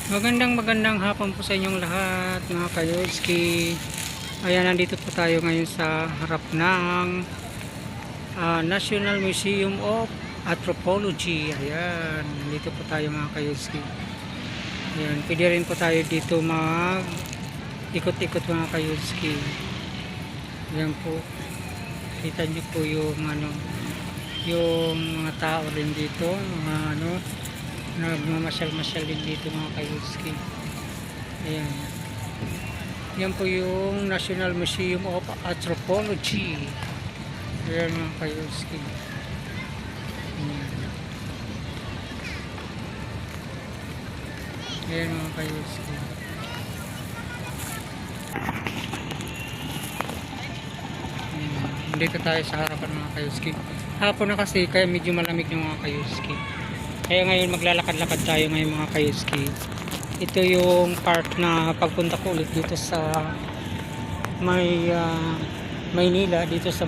Magandang hapon po sa inyong lahat mga Kayolski. Ayan, nandito po tayo ngayon sa harap ng National Museum of Anthropology. Ayan, nandito po tayo mga Kayolski. Ayan, pwede rin po tayo dito mag ikot-ikot mga Kayolski. Ayan po, kita nyo po yung yung mga tao rin dito, mga nagmamasyal-masyal din dito mga Kayolski. Ayan, yan po yung National Museum of Anthropology. Ayan mga Kayolski. Ayan mga Kayolski. Dito tayo sa harapan mga Kayolski. Hapon na kasi kaya medyo malamig yung mga Kayolski. Kaya ngayon maglalakad-lakad tayo ngayon mga Kayolski. Ito yung part na pagpunta ko ulit dito sa Maynila, dito sa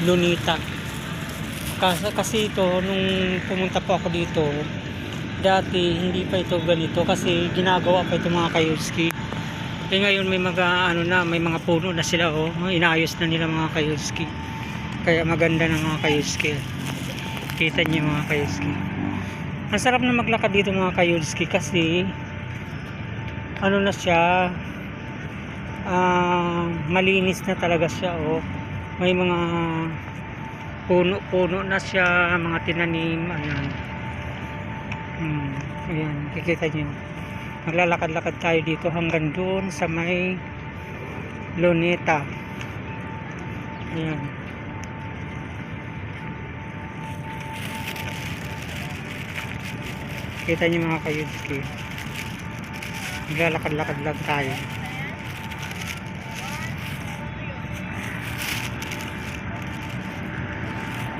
Luneta. Kasi ito nung pumunta po ako dito, dati hindi pa ito ganito kasi ginagawa pa ito mga Kayolski. Ngayon may may mga puno na sila, inaayos na nila mga Kayolski. Kaya maganda na mga Kayolski. Kita niyo mga Kayolski. Ang sarap na maglakad dito mga Kayolski kasi na siya, malinis na talaga siya, may mga puno na siya, mga tinanim. Ayan. Ayan, kikita niyo. Maglalakad-lakad tayo dito hanggang doon sa may Luneta. Ayan. Kita niyo mga Kayolski. Maglalakad-lakad lang tayo.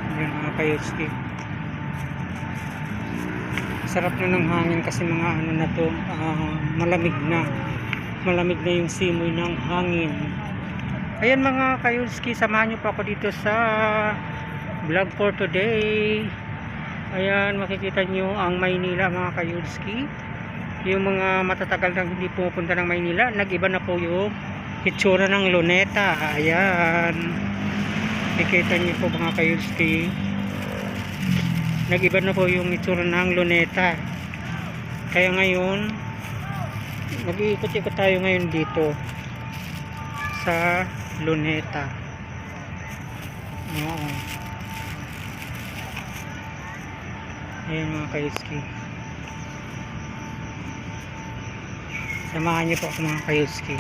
Ayan mga Kayolski. Sarap na ng hangin kasi mga na to, malamig na yung simoy ng hangin. Ayan mga Kayolski, samahan nyo pa ako dito sa vlog for today. Ayan, makikita nyo ang Maynila mga Kayolski. Yung mga matatagal nang hindi pumupunta ng Maynila, nag-iba na po yung itsura ng Luneta. Ayan, makikita nyo po mga Kayolski, nag-iba na po yung itsura ng Luneta. Kaya ngayon mag-iikot-ikot tayo ngayon dito sa Luneta. Ayan mga Kayolski, samahan niyo po ako mga Kayolski.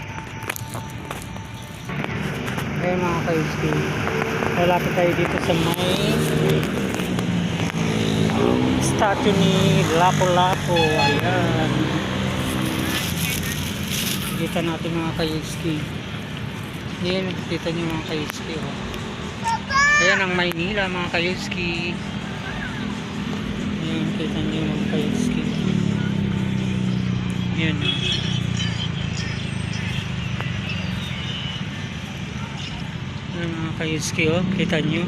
Ayan mga Kayolski, lalapit tayo dito sa may statue ni Lapu-Lapu. Ayan, kita natin mga Kayolski. Ayan, kita niyo mga Kayolski. Ayan ang Maynila mga Kayolski. Ayan, kita niyo mga Kayolski. Ayan. Ayan mga Kayolski, kita niyo.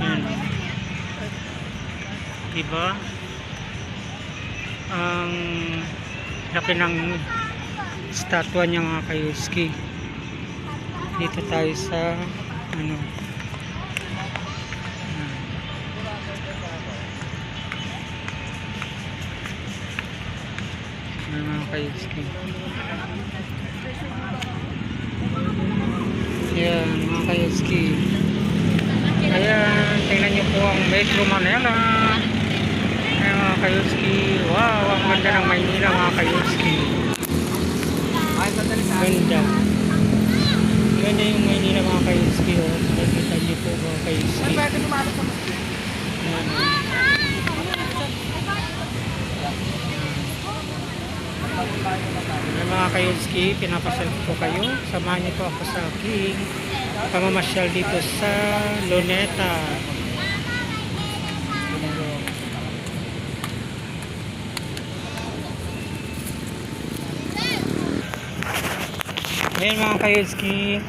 Ayan. Diba? Ang laki ng statwa niya mga Kayolski. Dito tayo sa mga Kayolski. Ayan mga Kayolski. Ayan, tingnan nyo po ang Metro Manila. Ayan mga Kayolski. Wow, ang ganda ng Maynila mga Kayolski. Ganda. Ganda yung Maynila mga Kayolski. Nakikita nyo po mga Kayolski. Ayan mga Kayolski, pinapasyal ko kayo. Samahan niyo po ako sa aking pamamasyal dito sa Luneta. Ayan mga Kayolski,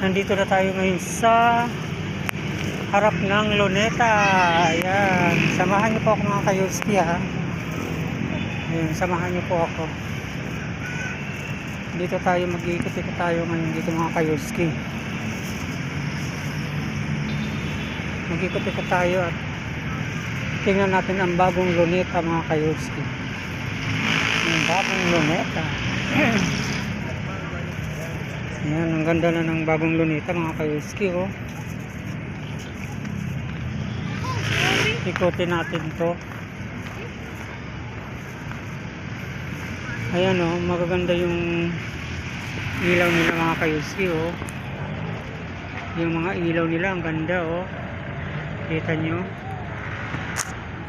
nandito na tayo ngayon sa harap ng Luneta. Ayan, samahan niyo po ako mga kayuski ha. Ayan, samahan niyo po ako. Dito tayo mag-iikot-ikot tayo ngayon dito mga kayuski. Mag-ikot-ikot tayo at tingnan natin ang bagong Luneta mga kayuski. Ang bagong Luneta. Ayan, ang ganda na ng bagong Luneta mga kayuski oh. Ikutin natin to. Ayan oh, magaganda yung ilaw nila mga kayuski oh. Yung mga ilaw nila ang ganda oh. Kita nyo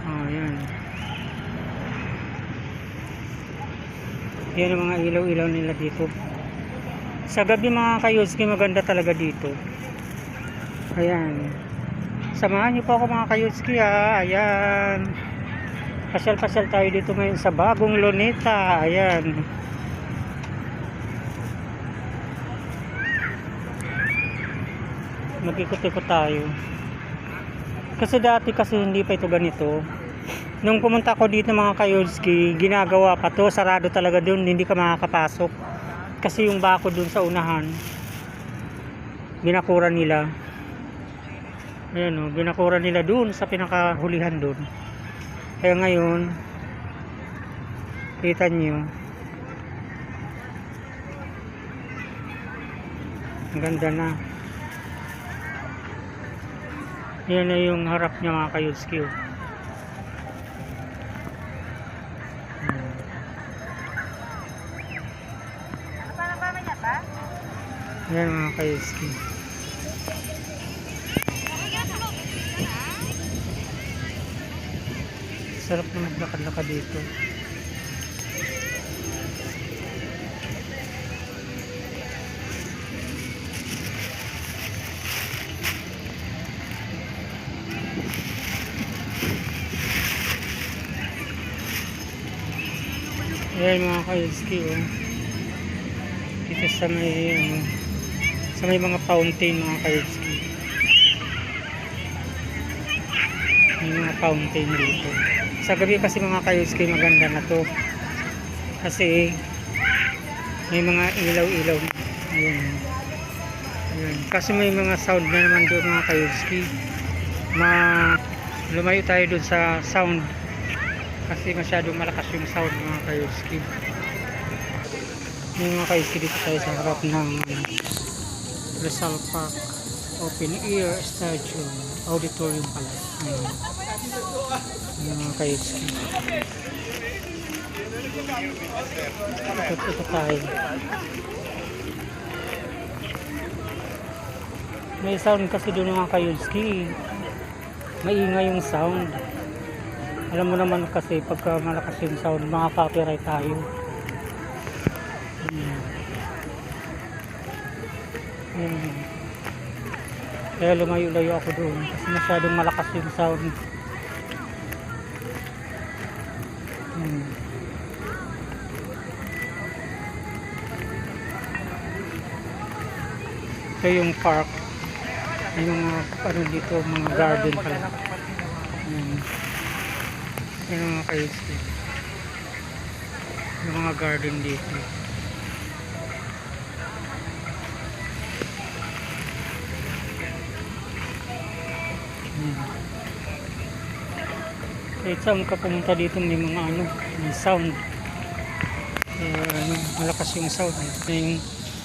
oh, ayan. Yan ang mga ilaw-ilaw nila dito. Sa gabi mga kayuski maganda talaga dito. Ayan, samahan niyo po ako mga kayuski ha. Ayan, pasyal-pasyal tayo dito ngayon sa bagong Luneta. Ayan, mag-ikot-ikot tayo kasi dati kasi hindi pa ito ganito. Nung pumunta ko dito mga kayuski, ginagawa pa to, sarado talaga dun, hindi ka makakapasok kasi yung bako dun sa unahan binakura nila. Ayan o, binakura nila dun sa pinakahulihan dun. Kaya ngayon kita nyo ang ganda na. Yan na yung harap niya mga kayuski oh. Yan mga kayuski. Sarap na maglakad-lakad dito. Yan mga kayuski oh. Dito sa may sa may mga fountain mga kayuski. May mga fountain dito. Sa gabi kasi mga kayuski maganda na to. Kasi may mga ilaw-ilaw. Ayan. Ayan. Kasi may mga sound na naman doon mga kayuski. Lumayo tayo doon sa sound. Kasi masyadong malakas yung sound mga kayuski. Yung mga kayuski dito tayo sa harap ng Rizal Park Open Air Stadium Auditorium pala. Ayan. Yung mga kayuski. Ito tayo. May sound kasi doon mga kayuski. Maingay yung sound. Alam mo naman kasi pagka malakas yung sound, mga copyright tayo. Kaya lumayo-layo ako doon kasi masyadong malakas yung sound. Ito yung park. Yung ano dito, mga garden pala. Yung mga kayuski. Yung mga garden dito. Kahit saan ka pumunta dito may mga ano, may sound. Malakas yung sound.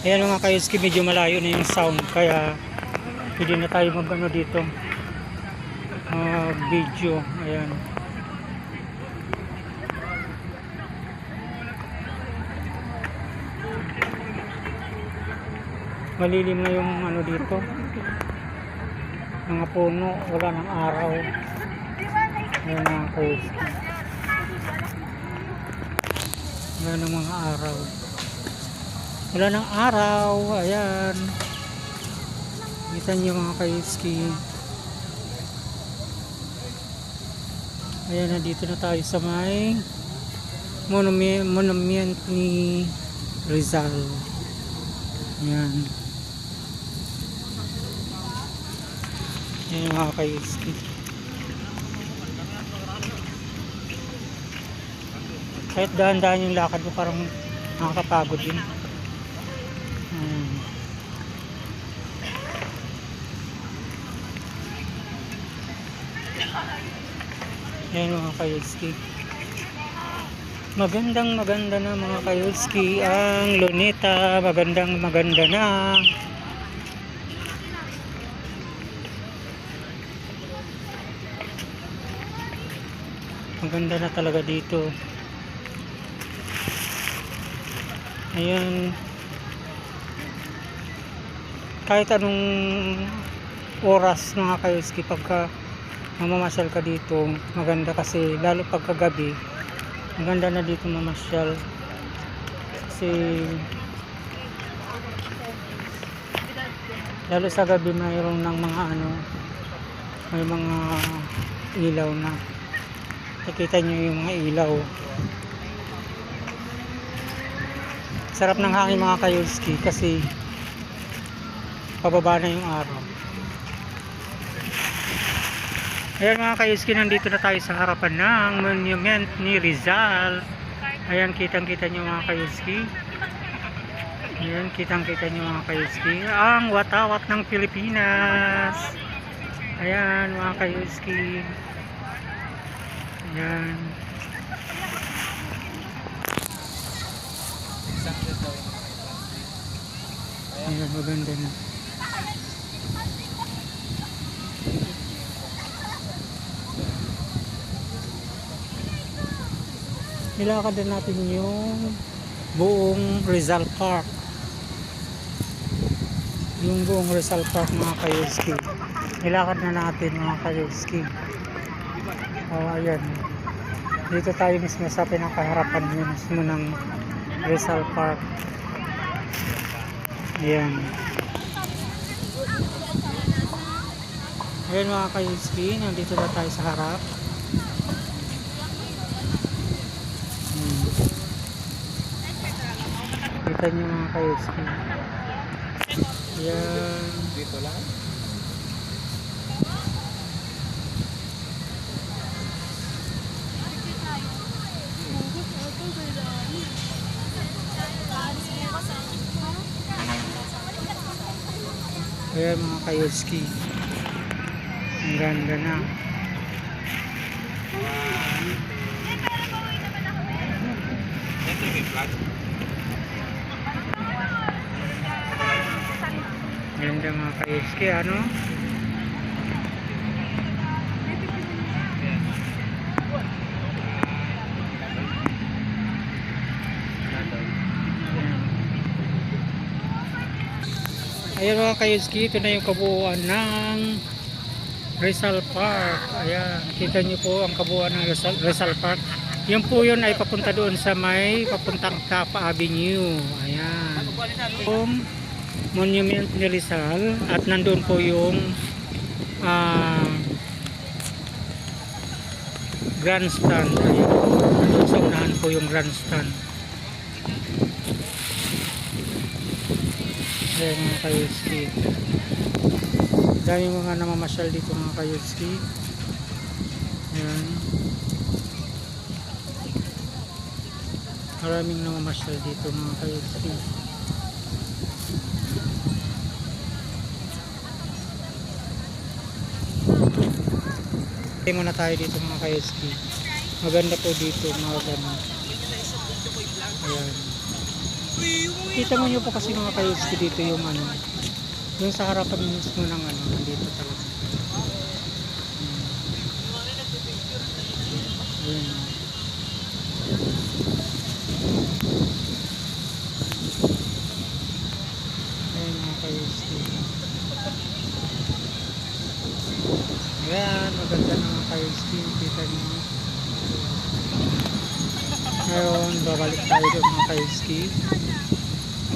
Ayan mga kayuski, medyo malayo na yung sound. Kaya pwede na tayo mag-ano dito. Video. Ayan. Malilim na yung ano dito. Mga puno, wala ng araw. Ayan mga kayuski. Wala ng mga araw. Wala ng araw. Ayan. Kita niyo mga kayuski. Ayan, nandito na tayo sa may monument ni Rizal. Ayan. Ayan mga kayuski. Kahit dahan-dahan yung lakad mo, parang nakakapagod din. Ayan mga kayuski. Magandang maganda na mga kayuski ang Luneta. Magandang maganda na. Maganda na talaga dito. Ayan. Kahit anong oras mga kayuski, pagka mamamasyal ka dito, maganda kasi lalo pagkagabi. Maganda na dito mamasyal. Kasi lalo sa gabi mayroon ng mga may mga ilaw na. Nakita nyo yung mga ilaw. Sarap ng hangin mga kayuski kasi pababa na yung araw. Ayan mga kayuski, nandito na tayo sa harapan ng monument ni Rizal. Ayan, kitang-kita nyo mga kayuski. Ayan, kitang-kita nyo mga kayuski. Ang watawat ng Pilipinas. Ayan mga kayuski. Ayan. Ayan, maganda na. Nilakad na natin yung buong Rizal Park. Yung buong Rizal Park mga kayuski. Nilakad na natin mga kayuski. Ayan. Dito tayo mismo sa pinakaharapan mismo ng Rizal Park. Ayan. Ayan mga kayuski, nandito na tayo sa harap. Kita nyo mga kayuski. Ayan. Dito lang. Ayan mga kayuski. Ang ganda na. Ganda mga kayuski, ano? Ayan mga kayuski, ito na yung kabuuan ng Rizal Park. Ayan, kita nyo po ang kabuuan ng Rizal Park. Yan po yun ay papunta doon sa may papuntang Tapa Avenue. Ayan. Monument ni Rizal at nandun po yung grandstand. Nandun sa unahan po yung grandstand. Ayan mga kayuski. Dami mga namamasyal dito mga kayuski. Ayan. Maraming namamasyal dito mga kayuski. Muna tayo dito mga kayuski. Maganda po dito mga ganun. Ayan. Kita mo nyo po kasi mga kayuski dito yung yung sa harapan mismo ng nandito talaga. Ayan. Ayan mga kayuski. Ayan, maganda na mga kayuski. Kita nyo. Ngayon, babalik tayo doon mga kayuski.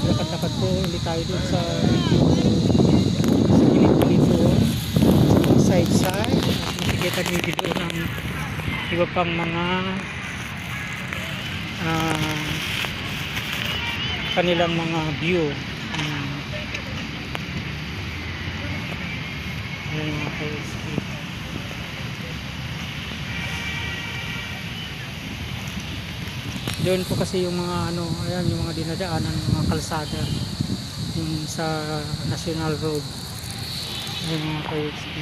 Lakad-lakad po ulit tayo doon sa gilid-gilid doon. Side-side. Nakikita nyo doon ang iba pang mga kanilang mga view. Ayan mga ka-USK. Doon po kasi yung mga ano, ayan yung mga dinadaanan, mga kalsada yung sa National Road. Ayan mga ka-USK.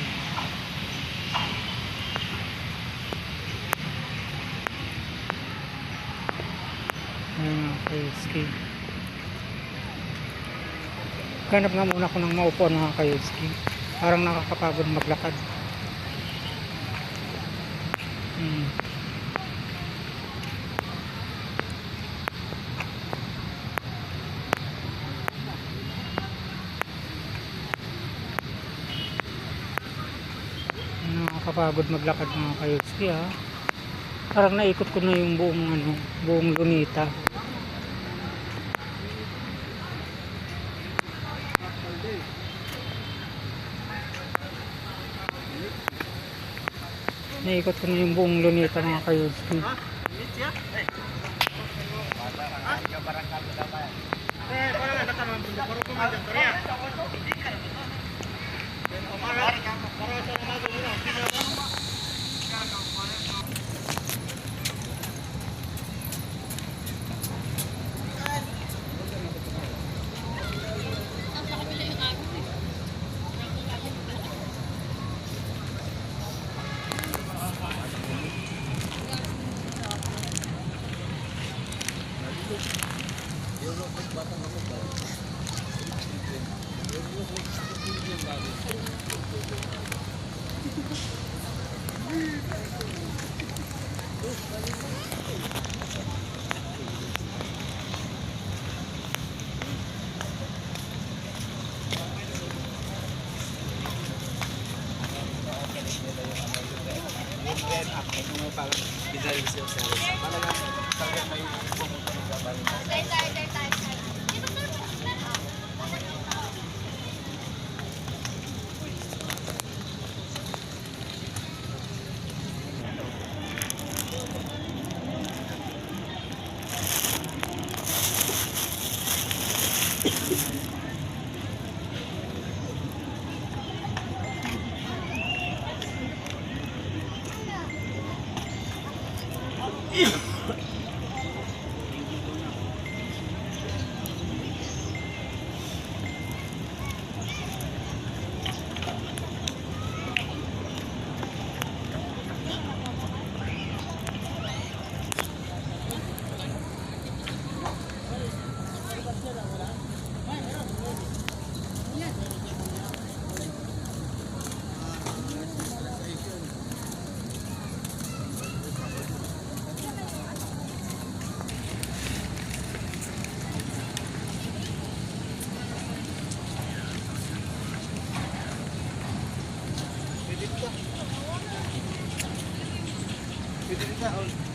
Ayan mga ka-USK. Ganap nga muna ako ng maupuan mga ka-USK. Parang nakakapagod maglakad. Nakakapagod maglakad mga ka-USK ha. Parang naikot ko na yung buong ano, buong Lunita. Naikot ko na yung buong Lunita mga ka-USK. Pwede rin ka.